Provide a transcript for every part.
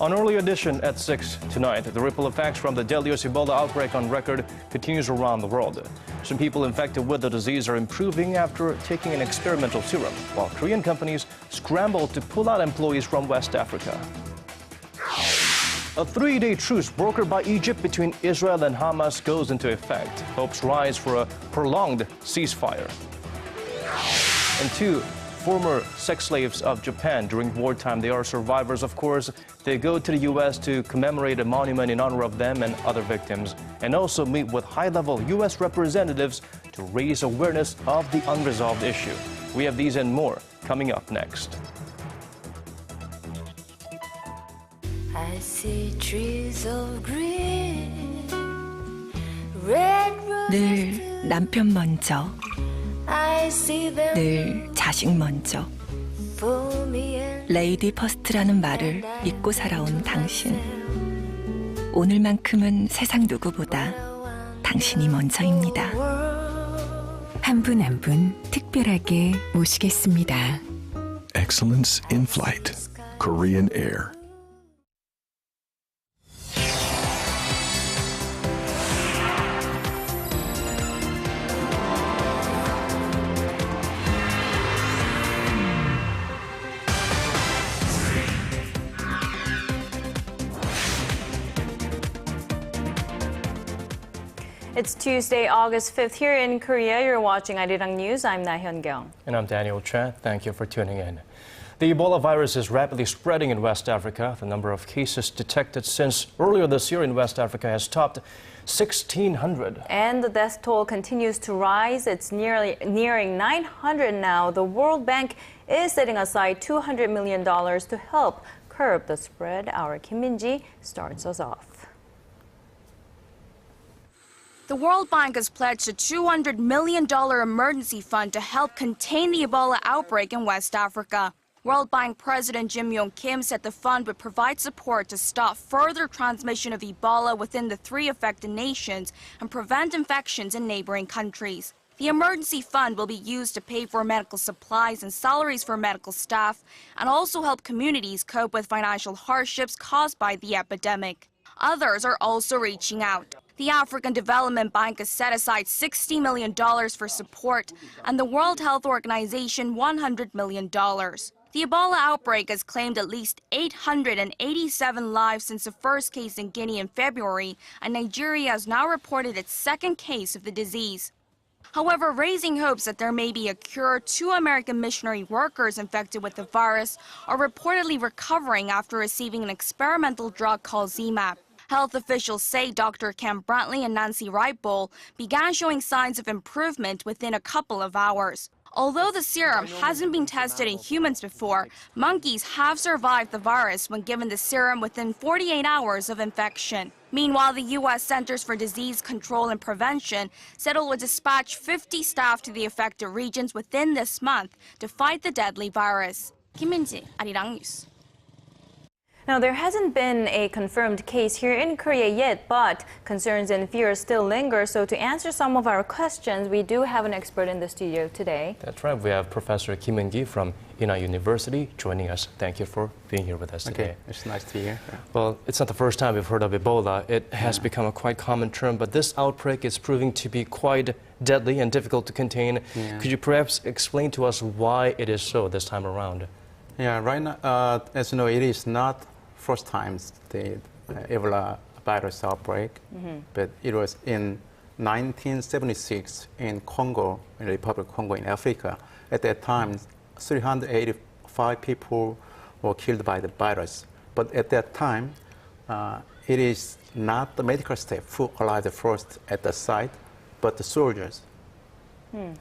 On early edition at 6 tonight, the ripple effects from the deadliest Ebola outbreak on record continues around the world. Some people infected with the disease are improving after taking an experimental serum, while Korean companies scramble to pull out employees from West Africa. A three-day truce brokered by Egypt between Israel and Hamas goes into effect. Hopes rise for a prolonged ceasefire. And two former sex slaves of Japan during wartime. They are survivors, of course. They go to the U.S. to commemorate a monument in honor of them and other victims, and also meet with high-level U.S. representatives to raise awareness of the unresolved issue. We have these and more coming up next. I see trees of green, red roses. 늘 남편 먼저, I see them 늘 자식 먼저. for me and 레이디 퍼스트라는 말을 믿고 살아온 당신. 오늘만큼은 세상 누구보다 당신이 먼저입니다. 한 분 한 분 특별하게 모시겠습니다. Excellence in Flight, Korean Air. It's Tuesday, August 5th here in Korea. You're watching Arirang News. I'm Na-hyun Kyung. And I'm Daniel Chen. Thank you for tuning in. The Ebola virus is rapidly spreading in West Africa. The number of cases detected since earlier this year in West Africa has topped 1,600. And the death toll continues to rise. It's nearing 900 now. The World Bank is setting aside $200 million to help curb the spread. Our Kim Minji starts us off. The World Bank has pledged a $200 million emergency fund to help contain the Ebola outbreak in West Africa. World Bank President Kim said the fund would provide support to stop further transmission of Ebola within the three affected nations and prevent infections in neighboring countries. The emergency fund will be used to pay for medical supplies and salaries for medical staff and also help communities cope with financial hardships caused by the epidemic. Others are also reaching out. The African Development Bank has set aside $60 million for support, and the World Health Organization $100 million. The Ebola outbreak has claimed at least 887 lives since the first case in Guinea in February, and Nigeria has now reported its second case of the disease. However, raising hopes that there may be a cure, 2 American missionary workers infected with the virus are reportedly recovering after receiving an experimental drug called ZMapp. Health officials say Dr. Ken Brantley and Nancy Wright-Bowl began showing signs of improvement within a couple of hours. Although the serum hasn't been tested in humans before, monkeys have survived the virus when given the serum within 48 hours of infection. Meanwhile, the U.S. Centers for Disease Control and Prevention said it will dispatch 50 staff to the affected regions within this month to fight the deadly virus. Kim Minji, Arirang News. Now, there hasn't been a confirmed case here in Korea yet, but concerns and fears still linger. So to answer some of our questions, we do have an expert in the studio today. That's right. We have Professor Kim Minji from Ina University joining us. Thank you for being here with us today. Okay, it's nice to be here. Yeah. Well, it's not the first time we've heard of Ebola. It has become a quite common term, but this outbreak is proving to be quite deadly and difficult to contain. Yeah. Could you perhaps explain to us why it is so this time around? Yeah, right now, as you know, it is not first time the Ebola virus outbreak, but it was in 1976 in Congo, in the Republic of Congo in Africa. At that time, 385 people were killed by the virus. But at that time, it is not the medical staff who arrived first at the site, but the soldiers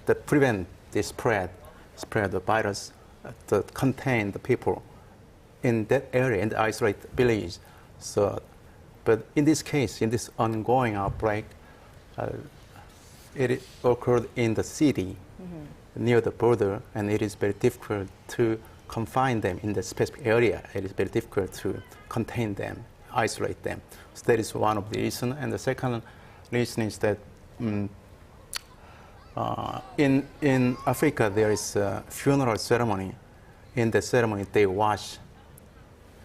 that prevent the spread of the virus, to contain the people in that area, in the isolated village. So, but in this case, in this ongoing outbreak, it occurred in the city, near the border, and it is very difficult to confine them in the specific area. It is very difficult to contain them, isolate them. So that is one of the reasons. And the second reason is that in Africa, there is a funeral ceremony. In the ceremony, they wash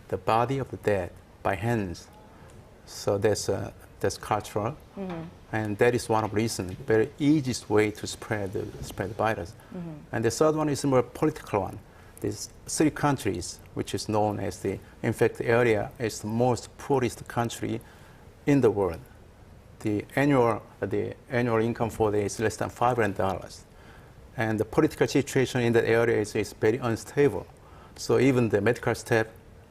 the body of the dead by hands. So that's cultural, and that is one of the reasons, very easiest way to spread the virus. And the third one is a more political one. These 3 countries, which is known as the infected area, is the most poorest country in the world. The annual income for them is less than $500, and the political situation in that area is very unstable. So even the medical staff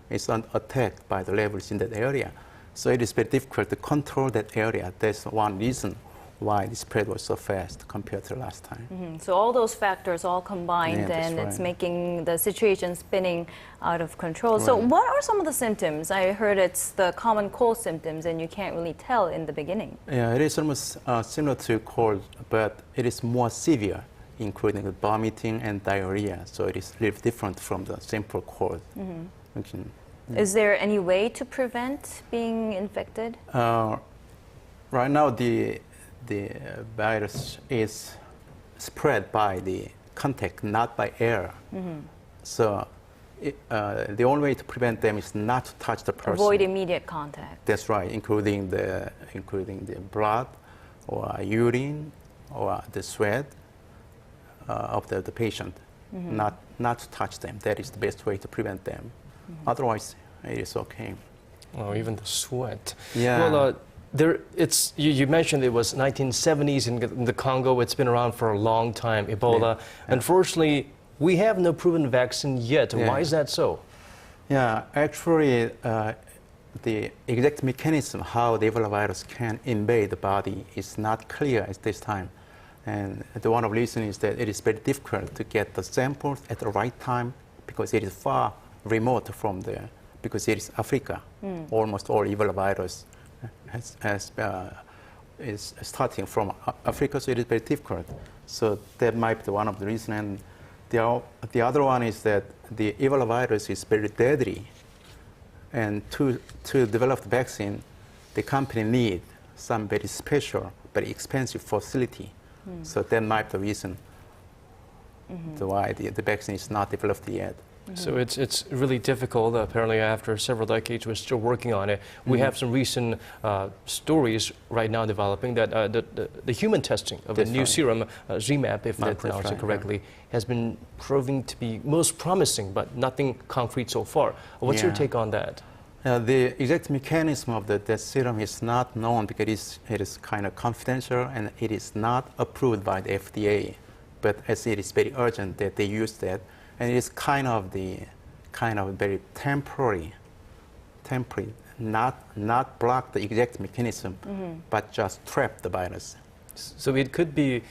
is attacked by the rebels in that area. So it is very difficult to control that area. That's one reason why the spread was so fast compared to last time. So all those factors all combined, Yeah, and that's it's right. making the situation spinning out of control. So Right. what are some of the symptoms? I heard it's the common cold symptoms, and you can't really tell in the beginning. Yeah, it is almost similar to cold, but it is more severe, including the vomiting and diarrhea. So it is a little different from the simple cold. Is there any way to prevent being infected? Right now, the virus is spread by the contact, not by air. So the only way to prevent them is not to touch the person. Avoid immediate contact. That's right, including the blood or urine or the sweat of the patient. Not to touch them. That is the best way to prevent them. Otherwise, it is okay. Oh, even the sweat. Yeah. Well, you mentioned it was 1970s in the Congo. It's been around for a long time, Ebola. Yeah. Unfortunately, we have no proven vaccine yet. Yeah. Why is that so? Yeah, actually, the exact mechanism how the Ebola virus can invade the body is not clear at this time. And the one of the reasons is that it is very difficult to get the samples at the right time because it is far remote from there, because it is Africa. Almost all Ebola virus is starting from Africa, so it is very difficult. So that might be one of the reasons. And the other one is that the Ebola virus is very deadly. And to develop the vaccine, the company need some very special, very expensive facility. So that might be the reason why the vaccine is not developed yet. So it's really difficult. Apparently, after several decades, we're still working on it. We have some recent stories right now developing that the human testing of the new serum, ZMapp, if I'm pronouncing correctly, has been proving to be most promising, but nothing concrete so far. What's your take on that? The exact mechanism of the serum is not known because it is kind of confidential and it is not approved by the FDA. But as it is very urgent that they use that, and it is kind of very temporary, not block the exact mechanism, but just trap the virus. So it could be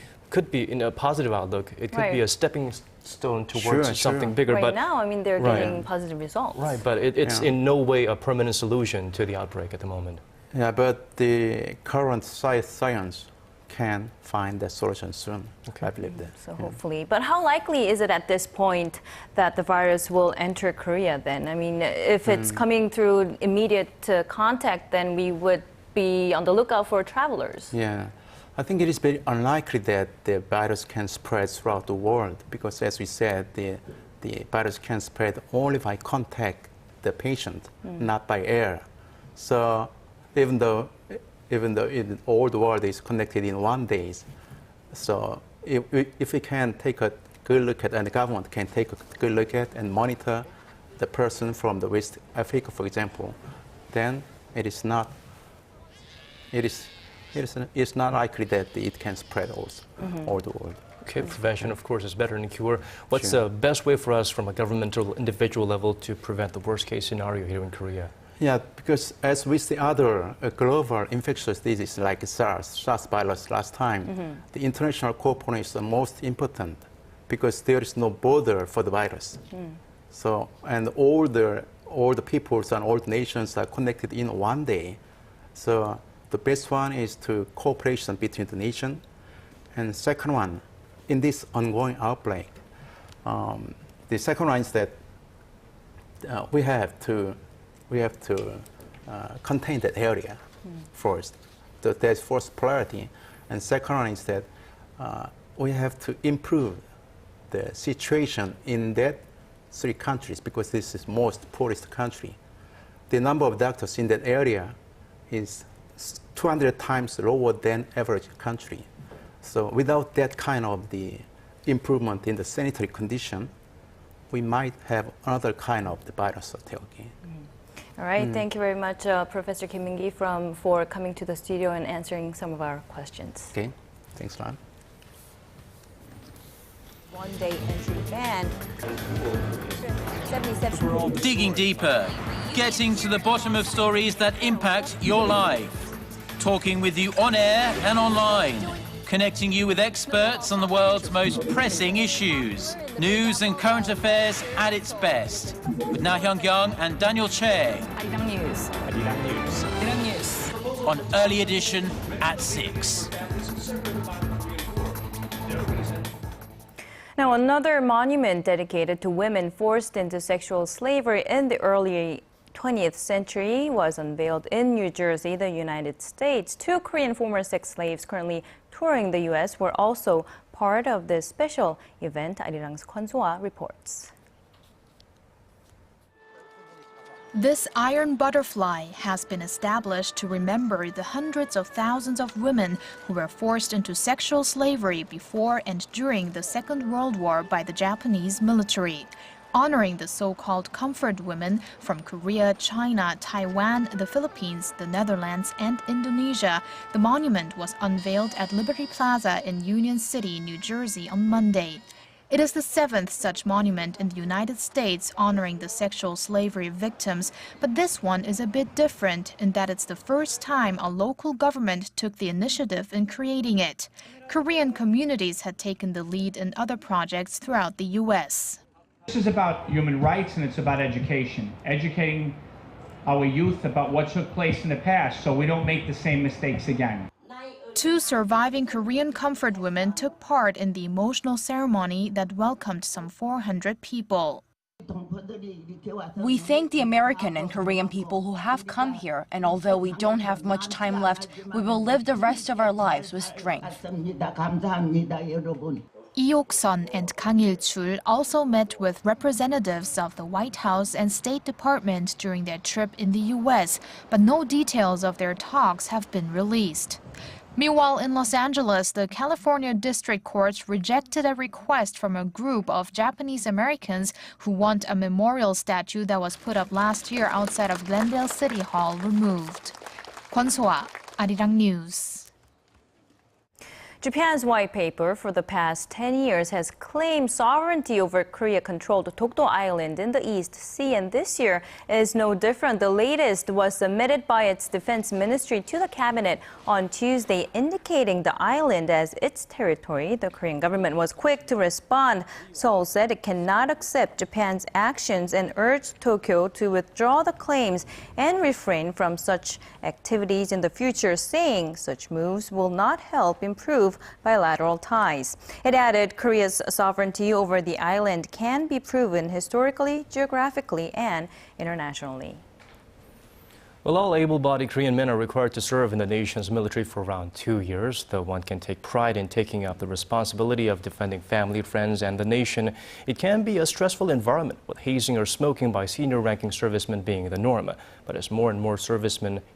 in a positive outlook. It could be a stepping stone towards something bigger. Right but now, I mean, they're getting positive results. Right, but it's in no way a permanent solution to the outbreak at the moment. Yeah, but the current science can find the solution soon. Okay. I believe that. So hopefully. But how likely is it at this point that the virus will enter Korea then? I mean, if it's coming through immediate contact, then we would be on the lookout for travelers. Yeah. I think it is very unlikely that the virus can spread throughout the world because, as we said, the virus can spread only by contact the patient, not by air. So even though all the world is connected in 1 day, so if we can take a good look at, and the government can take a good look at and monitor the person from the West Africa, for example, then it's not likely that it can spread also all the world. Okay, prevention, of course, is better than cure. What's the best way for us from a governmental, individual level to prevent the worst-case scenario here in Korea? Yeah, because as with the other global infectious diseases like SARS virus last time, the international cooperation is the most important because there is no border for the virus. So, and all the peoples and all the nations are connected in 1 day. So the best one is to cooperation between the nation. And second one, in this ongoing outbreak, the second one is that we have to contain that area first. That's first priority. And second one is that we have to improve the situation in that 3 countries because this is most poorest country. the number of doctors in that area is 200 times lower than average country. So without that kind of the improvement in the sanitary condition, we might have another kind of the virus attack again. All right, thank you very much, Professor Kim Minji, for coming to the studio and answering some of our questions. Okay, thanks a lot. One-day entry ban. 77. Digging deeper, getting to the bottom of stories that impact your life. Talking with you on air and online. Connecting you with experts on the world's most pressing issues. News and current affairs at its best. With Na Hyung-kyung and Daniel Che. Arirang News. Arirang News. On Early Edition at 6. Now, another monument dedicated to women forced into sexual slavery in the early 20th century was unveiled in New Jersey, the United States. 2 Korean former sex slaves currently touring the U.S. were also part of this special event. Arirang's Kwon So-ah reports. This iron butterfly has been established to remember the hundreds of thousands of women who were forced into sexual slavery before and during the Second World War by the Japanese military. Honoring the so-called comfort women from Korea, China, Taiwan, the Philippines, the Netherlands, and Indonesia, the monument was unveiled at Liberty Plaza in Union City, New Jersey on Monday. It is the 7th such monument in the United States honoring the sexual slavery victims, but this one is a bit different in that it's the first time a local government took the initiative in creating it. Korean communities had taken the lead in other projects throughout the U.S. This is about human rights and it's about education. Educating our youth about what took place in the past so we don't make the same mistakes again. 2 surviving Korean comfort women took part in the emotional ceremony that welcomed some 400 people. We thank the American and Korean people who have come here, and although we don't have much time left, we will live the rest of our lives with strength. Lee Ok-sun and Kang Il-chul also met with representatives of the White House and State Department during their trip in the U.S., but no details of their talks have been released. Meanwhile, in Los Angeles, the California District Court rejected a request from a group of Japanese Americans who want a memorial statue that was put up last year outside of Glendale City Hall removed. Kwon So-ah, Arirang News. Japan's white paper for the past 10 years has claimed sovereignty over Korea-controlled Dokdo Island in the East Sea, and this year is no different. The latest was submitted by its defense ministry to the cabinet on Tuesday, indicating the island as its territory. The Korean government was quick to respond. Seoul said it cannot accept Japan's actions and urged Tokyo to withdraw the claims and refrain from such activities in the future, saying such moves will not help improve bilateral ties. It added Korea's sovereignty over the island can be proven historically, geographically, and internationally. Well, all able-bodied Korean men are required to serve in the nation's military for around 2 years. Though one can take pride in taking up the responsibility of defending family, friends, and the nation, it can be a stressful environment, with hazing or smoking by senior-ranking servicemen being the norm. But as more and more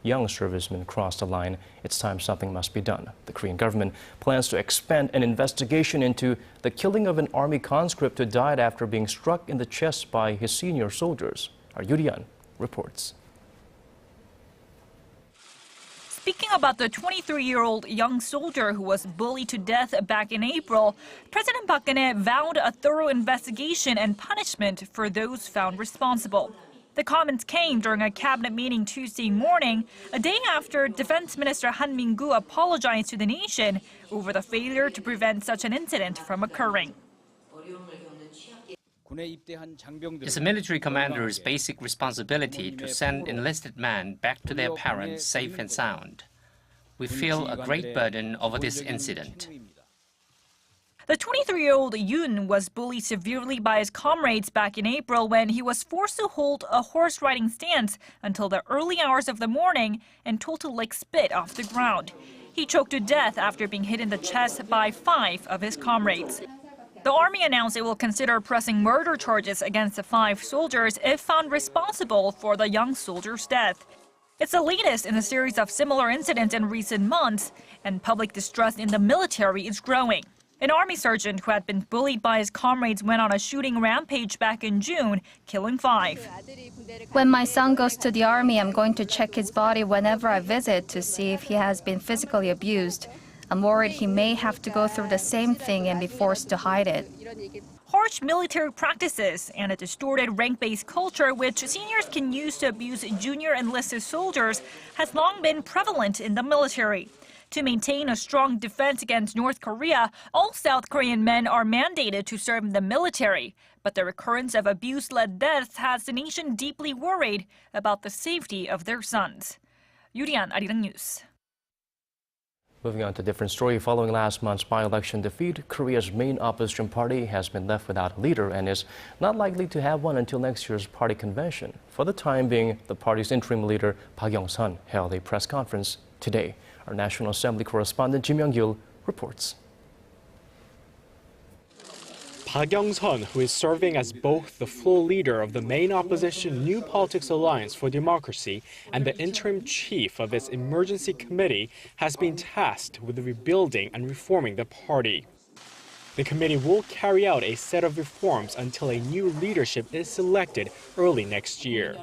young servicemen cross the line, it's time something must be done. The Korean government plans to expand an investigation into the killing of an army conscript who died after being struck in the chest by his senior soldiers. Our Yurian reports. Speaking about the 23-year-old young soldier who was bullied to death back in April, President Park Geun-hye vowed a thorough investigation and punishment for those found responsible. The comments came during a cabinet meeting Tuesday morning, a day after Defense Minister Han Min-gu apologized to the nation over the failure to prevent such an incident from occurring. It's a military commander's basic responsibility to send enlisted men back to their parents safe and sound. We feel a great burden over this incident. The 23-year-old Yoon was bullied severely by his comrades back in April when he was forced to hold a horse-riding stance until the early hours of the morning and told to lick spit off the ground. He choked to death after being hit in the chest by 5 of his comrades. The army announced it will consider pressing murder charges against the 5 soldiers if found responsible for the young soldier's death. It's the latest in a series of similar incidents in recent months, and public distrust in the military is growing. An army sergeant who had been bullied by his comrades went on a shooting rampage back in June, killing 5. When my son goes to the army, I'm going to check his body whenever I visit to see if he has been physically abused. I'm worried he may have to go through the same thing and be forced to hide it. Harsh military practices and a distorted rank-based culture which seniors can use to abuse junior enlisted soldiers has long been prevalent in the military. To maintain a strong defense against North Korea, all South Korean men are mandated to serve in the military. But the recurrence of abuse-led deaths has the nation deeply worried about the safety of their sons. Yurian, Arirang News. Moving on to a different story, following last month's by-election defeat, Korea's main opposition party has been left without a leader and is not likely to have one until next year's party convention. For the time being, the party's interim leader, Park Young-sun, held a press conference today. Our National Assembly correspondent Kim Minji reports. Park Young-sun, who is serving as both the full leader of the main opposition New Politics Alliance for Democracy and the interim chief of its emergency committee, has been tasked with rebuilding and reforming the party. The committee will carry out a set of reforms until a new leadership is selected early next year.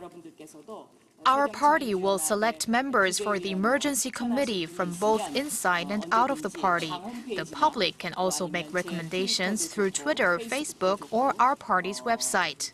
Our party will select members for the emergency committee from both inside and out of the party. The public can also make recommendations through Twitter, Facebook, or our party's website.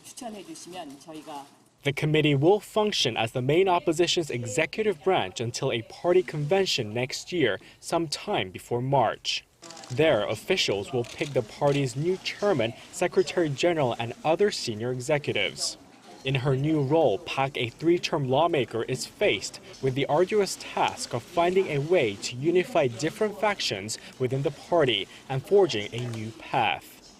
The committee will function as the main opposition's executive branch until a party convention next year, sometime before March. There, officials will pick the party's new chairman, secretary general, and other senior executives. In her new role, Park, a 3-term lawmaker, is faced with the arduous task of finding a way to unify different factions within the party and forging a new path.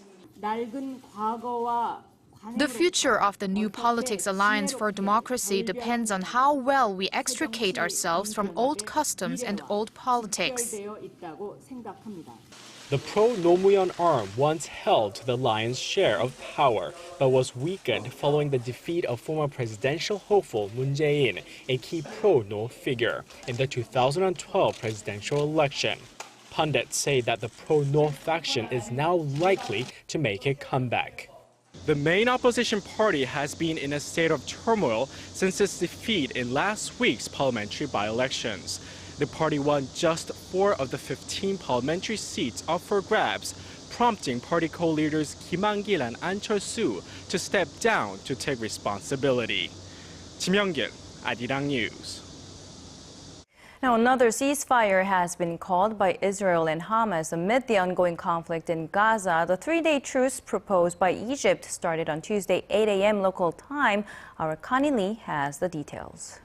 The future of the New Politics Alliance for Democracy depends on how well we extricate ourselves from old customs and old politics. The pro-Nomuyon arm once held the lion's share of power, but was weakened following the defeat of former presidential hopeful Moon Jae-in, a key pro-North figure, in the 2012 presidential election. Pundits say that the pro-North faction is now likely to make a comeback. The main opposition party has been in a state of turmoil since its defeat in last week's parliamentary by-elections. The party won just 4 of the 15 parliamentary seats up for grabs, prompting party co-leaders Kim Hang-gil and An Chol-soo to step down to take responsibility. Kim Minji, Arirang News. Now, another ceasefire has been called by Israel and Hamas amid the ongoing conflict in Gaza. The 3-day truce proposed by Egypt started on Tuesday, 8 a.m. local time. Our Connie Lee has the details.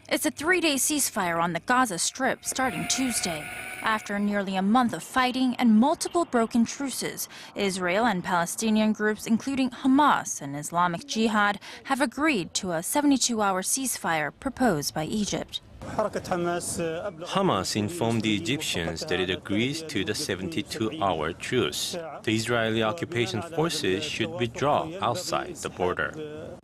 It's a 3-day ceasefire on the Gaza Strip starting Tuesday. After nearly a month of fighting and multiple broken truces, Israel and Palestinian groups, including Hamas and Islamic Jihad, have agreed to a 72-hour ceasefire proposed by Egypt. Hamas informed the Egyptians that it agrees to the 72-hour truce. The Israeli occupation forces should withdraw outside the border.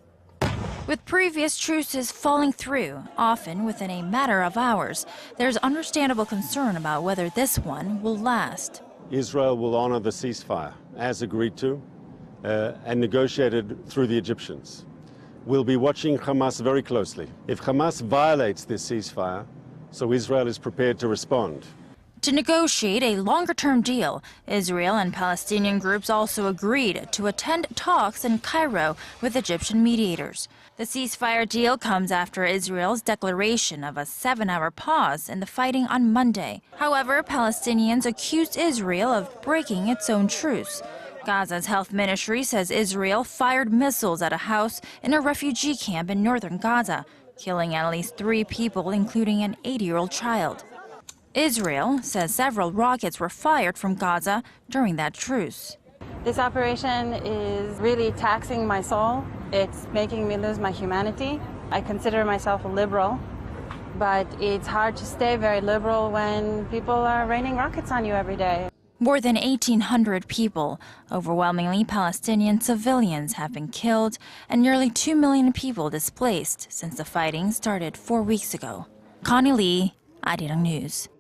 With previous truces falling through, often within a matter of hours, there's understandable concern about whether this one will last. Israel will honor the ceasefire, as agreed to, and negotiated through the Egyptians. We'll be watching Hamas very closely. If Hamas violates this ceasefire, so Israel is prepared to respond. To negotiate a longer-term deal, Israel and Palestinian groups also agreed to attend talks in Cairo with Egyptian mediators. The ceasefire deal comes after Israel's declaration of a 7-hour pause in the fighting on Monday. However, Palestinians accused Israel of breaking its own truce. Gaza's health ministry says Israel fired missiles at a house in a refugee camp in northern Gaza, killing at least 3 people, including an 80-year-old child. Israel says several rockets were fired from Gaza during that truce. This operation is really taxing my soul. It's making me lose my humanity. I consider myself a liberal, but it's hard to stay very liberal when people are raining rockets on you every day. More than 1,800 people, overwhelmingly Palestinian civilians, have been killed and nearly 2 million people displaced since the fighting started 4 weeks ago. Connie Lee, Arirang News.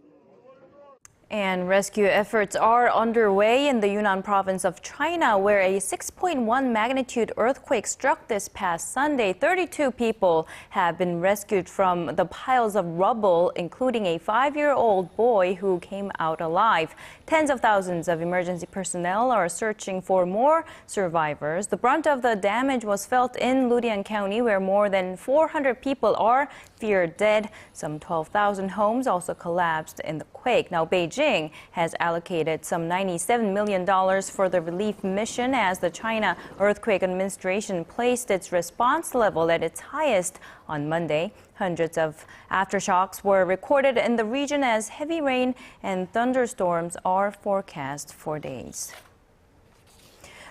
And rescue efforts are underway in the Yunnan province of China, where a 6.1 magnitude earthquake struck this past Sunday. 32 people have been rescued from the piles of rubble, including a 5-year-old boy who came out alive. Tens of thousands of emergency personnel are searching for more survivors. The brunt of the damage was felt in Ludian County, where more than 400 people are feared dead. Some 12,000 homes also collapsed in the quake. Now, Beijing has allocated some $97 million for the relief mission as the China Earthquake Administration placed its response level at its highest on Monday. Hundreds of aftershocks were recorded in the region as heavy rain and thunderstorms are forecast for days.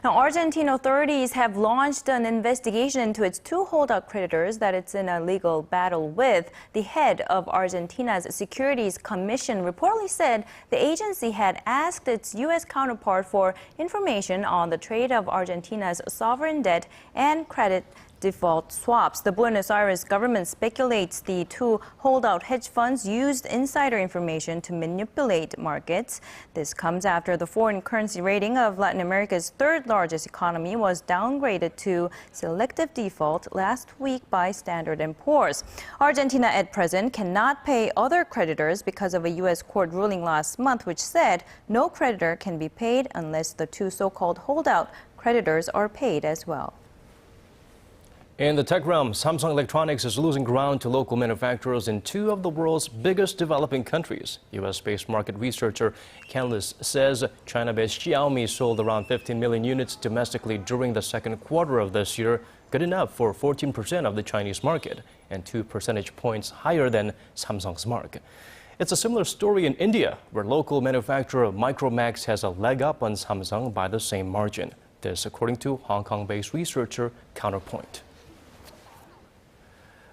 Now, Argentine authorities have launched an investigation into its 2 holdout creditors that it's in a legal battle with. The head of Argentina's Securities Commission reportedly said the agency had asked its U.S. counterpart for information on the trade of Argentina's sovereign debt and credit default swaps. The Buenos Aires government speculates the 2 holdout hedge funds used insider information to manipulate markets. This comes after the foreign currency rating of Latin America's 3rd largest economy was downgraded to selective default last week by Standard & Poor's. Argentina at present cannot pay other creditors because of a U.S. court ruling last month which said no creditor can be paid unless the 2 so-called holdout creditors are paid as well. In the tech realm, Samsung Electronics is losing ground to local manufacturers in 2 of the world's biggest developing countries. U.S.-based market researcher Canlis says China-based Xiaomi sold around 15 million units domestically during the second quarter of this year, good enough for 14% of the Chinese market and 2 percentage points higher than Samsung's mark. It's a similar story in India, where local manufacturer Micromax has a leg up on Samsung by the same margin. This according to Hong Kong-based researcher Counterpoint.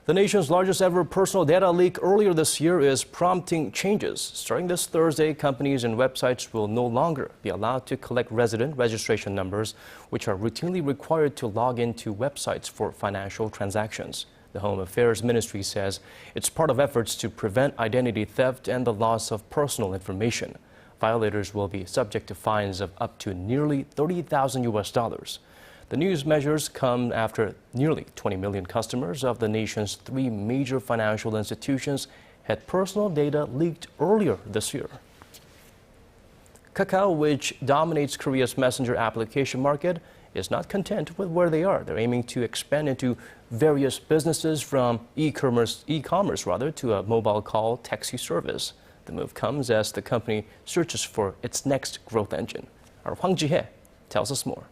The nation's largest ever personal data leak earlier this year is prompting changes. Starting this Thursday, companies and websites will no longer be allowed to collect resident registration numbers, which are routinely required to log into websites for financial transactions. The Home Affairs Ministry says it's part of efforts to prevent identity theft and the loss of personal information. Violators will be subject to fines of up to nearly $30,000. The news measures come after nearly 20 million customers of the nation's 3 major financial institutions had personal data leaked earlier this year. Kakao, which dominates Korea's messenger application market, is not content with where they are. They're aiming to expand into various businesses, from e-commerce to a mobile call taxi service. The move comes as the company searches for its next growth engine. Our Hwang Ji-hye tells us more.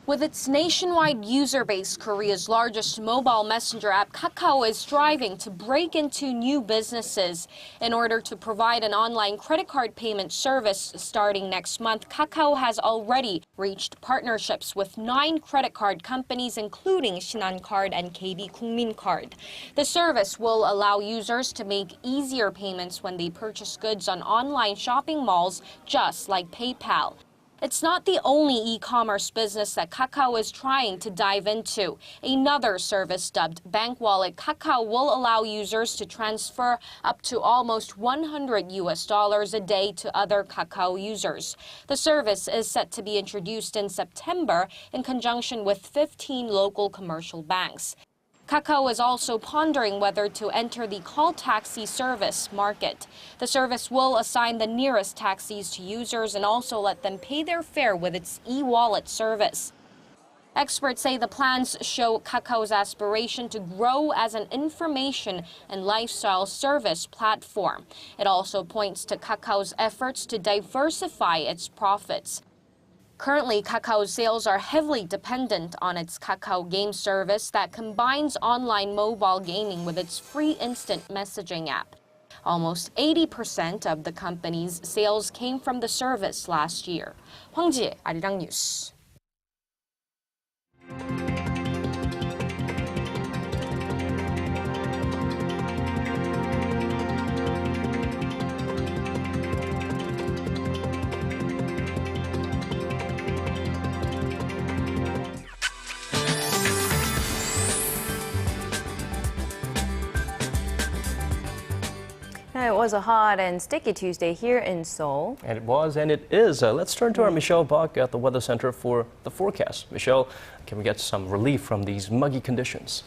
With its nationwide user base, Korea's largest mobile messenger app, Kakao, is striving to break into new businesses. In order to provide an online credit card payment service starting next month, Kakao has already reached partnerships with 9 credit card companies, including Shinhan Card and KB Kookmin Card. The service will allow users to make easier payments when they purchase goods on online shopping malls, just like PayPal. It's not the only e-commerce business that Kakao is trying to dive into. Another service dubbed Bank Wallet Kakao will allow users to transfer up to almost $100 a day to other Kakao users. The service is set to be introduced in September in conjunction with 15 local commercial banks. Kakao is also pondering whether to enter the call taxi service market. The service will assign the nearest taxis to users and also let them pay their fare with its e-wallet service. Experts say the plans show Kakao's aspiration to grow as an information and lifestyle service platform. It also points to Kakao's efforts to diversify its profits. Currently, Kakao's sales are heavily dependent on its Kakao game service that combines online mobile gaming with its free instant messaging app. Almost 80% of the company's sales came from the service last year. Hwang Ji-hye, Arirang News. it was a hot and sticky Tuesday here in Seoul. And it was, and it is. Let's turn to our Michelle Bach at the Weather Center for the forecast. Michelle, can we get some relief from these muggy conditions?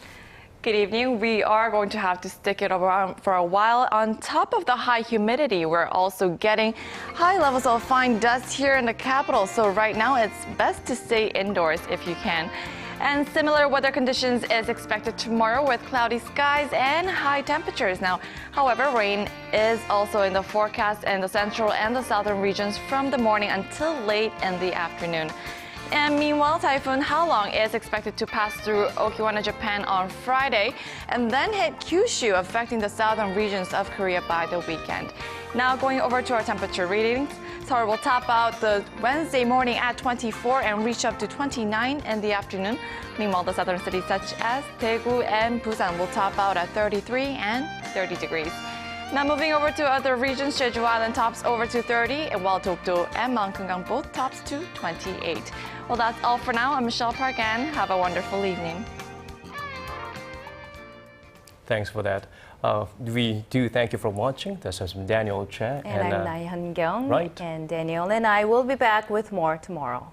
Good evening. We are going to have to stick it around for a while. On top of the high humidity, we're also getting high levels of fine dust here in the capital. So right now, it's best to stay indoors if you can. And similar weather conditions is expected tomorrow with cloudy skies and high temperatures. Now, however, rain is also in the forecast in the central and the southern regions from the morning until late in the afternoon. And meanwhile, Typhoon Halong is expected to pass through Okinawa, Japan on Friday and then hit Kyushu, affecting the southern regions of Korea by the weekend. Now going over to our temperature readings. Seoul will top out the Wednesday morning at 24 and reach up to 29 in the afternoon. Meanwhile, the southern cities such as Daegu and Busan will top out at 33 and 30 degrees. Now moving over to other regions, Jeju Island tops over to 30, while Dokdo and Mount Kumgang both tops to 28. Well, that's all for now. I'm Michelle Park and have a wonderful evening. Thanks for that. We do thank you for watching. This has been Daniel Che. And I'm Nai Han-kyung. Right. And Daniel and I will be back with more tomorrow.